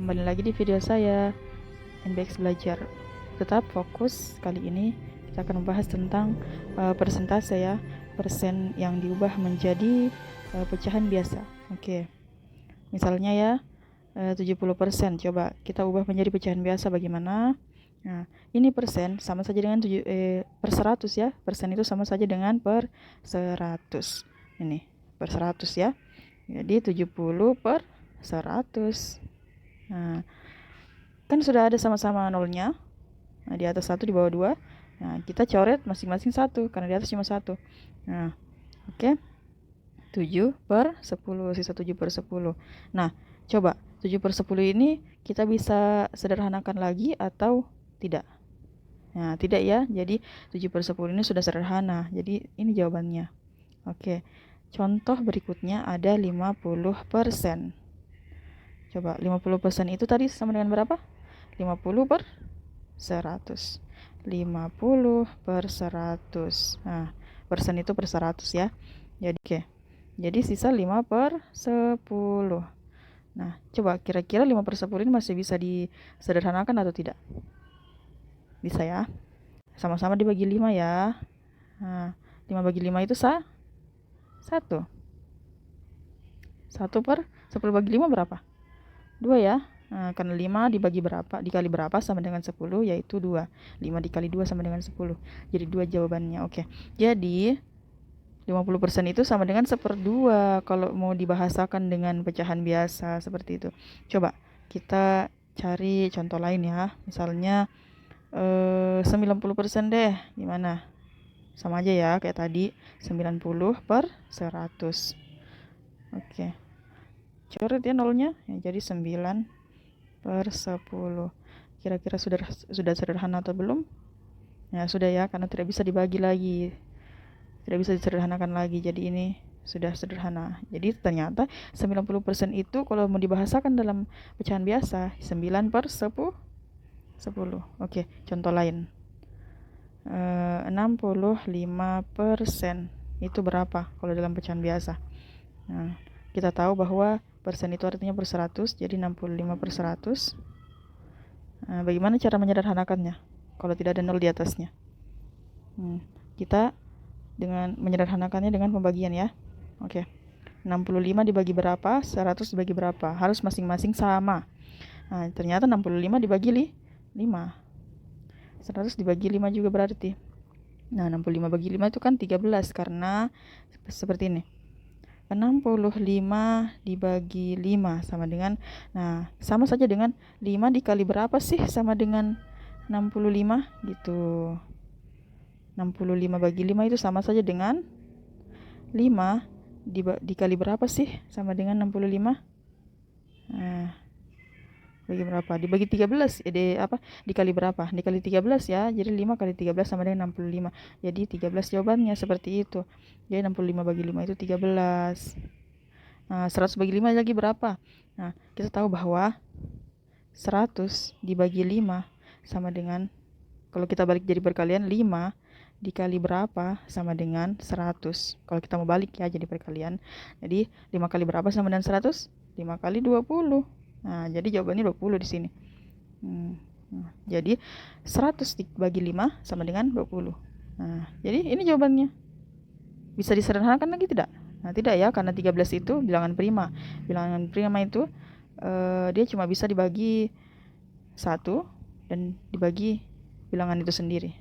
Kembali lagi di video saya, NBX Belajar. Tetap fokus, kali ini kita akan membahas tentang persentase ya, persen yang diubah menjadi pecahan biasa. Oke, misalnya ya 70%, coba kita ubah menjadi pecahan biasa bagaimana? Nah, ini persen sama saja dengan per 100 ya, persen itu sama saja dengan per 100. Ini per 100 ya, jadi 70 per 100. Nah, kan sudah ada sama-sama nolnya. Nah, di atas 1, di bawah 2. Nah, kita coret masing-masing 1 karena di atas cuma 1. Nah, oke. 7 per 10, sisa 7 per 10. Nah, coba 7 per 10 ini kita bisa sederhanakan lagi atau tidak? Nah, tidak ya. Jadi 7 per 10 ini sudah sederhana. Jadi ini jawabannya. Oke. Contoh berikutnya ada 50%. Coba 50% itu tadi sama dengan berapa? 50 per 100. 50 per 100. Nah, persen itu per 100 ya. Jadi oke. Jadi sisa 5 per 10. Nah, coba kira-kira 5 per 10 ini masih bisa disederhanakan atau tidak? Bisa ya. Sama-sama dibagi 5 ya. Nah, 5 bagi 5 itu 1. 1 per 10 bagi 5 berapa? 2 ya. Nah, karena 5 dibagi berapa, dikali berapa sama dengan 10, yaitu 2. 5 dikali 2 sama dengan 10. Jadi 2 jawabannya. Oke. Jadi 50% itu sama dengan 1/2 kalau mau dibahasakan dengan pecahan biasa seperti itu. Coba kita cari contoh lain ya. Misalnya 90% deh. Gimana? Sama aja ya kayak tadi, 90 per 100. Oke. Coret ya nolnya. Ya, jadi 9 per 10. Kira-kira sudah sederhana atau belum? Ya, sudah ya, karena tidak bisa dibagi lagi. Tidak bisa disederhanakan lagi. Jadi ini sudah sederhana. Jadi ternyata 90% itu kalau mau dibahasakan dalam pecahan biasa 9 per 10. Oke, contoh lain. 65% itu berapa kalau dalam pecahan biasa? Nah, kita tahu bahwa persen itu artinya per 100, jadi 65 per 100. Nah, bagaimana cara menyederhanakannya kalau tidak ada nol di atasnya? Kita dengan menyederhanakannya dengan pembagian ya. Oke. 65 dibagi berapa? 100 dibagi berapa? Harus masing-masing sama. Nah, ternyata 65 dibagi 5. 100 dibagi 5 juga berarti. Nah, 65 bagi 5 itu kan 13 karena seperti ini. 65 dibagi 5 sama dengan, nah, sama saja dengan 5 dikali berapa sih sama dengan 65 gitu. 65 bagi 5 itu sama saja dengan 5 dikali berapa sih sama dengan 65? Nah, bagi berapa? Dibagi 13. Dikali berapa? Dikali 13 ya. Jadi 5 kali 13 sama dengan 65. Jadi 13 jawabannya seperti itu. Jadi 65 bagi 5 itu 13. Nah, 100 bagi 5 lagi berapa? Nah, kita tahu bahwa 100 dibagi 5 sama dengan, kalau kita balik jadi perkalian, 5 dikali berapa sama dengan 100. Kalau kita mau balik ya jadi perkalian. Jadi 5 kali berapa sama dengan 100? 5 kali 20. Nah, jadi jawabannya 20 di sini. Jadi 100 dibagi 5 sama dengan 20. Nah, jadi ini jawabannya. Bisa disederhanakan lagi tidak? Nah, tidak ya, karena 13 itu bilangan prima. Bilangan prima itu dia cuma bisa dibagi 1 dan dibagi bilangan itu sendiri.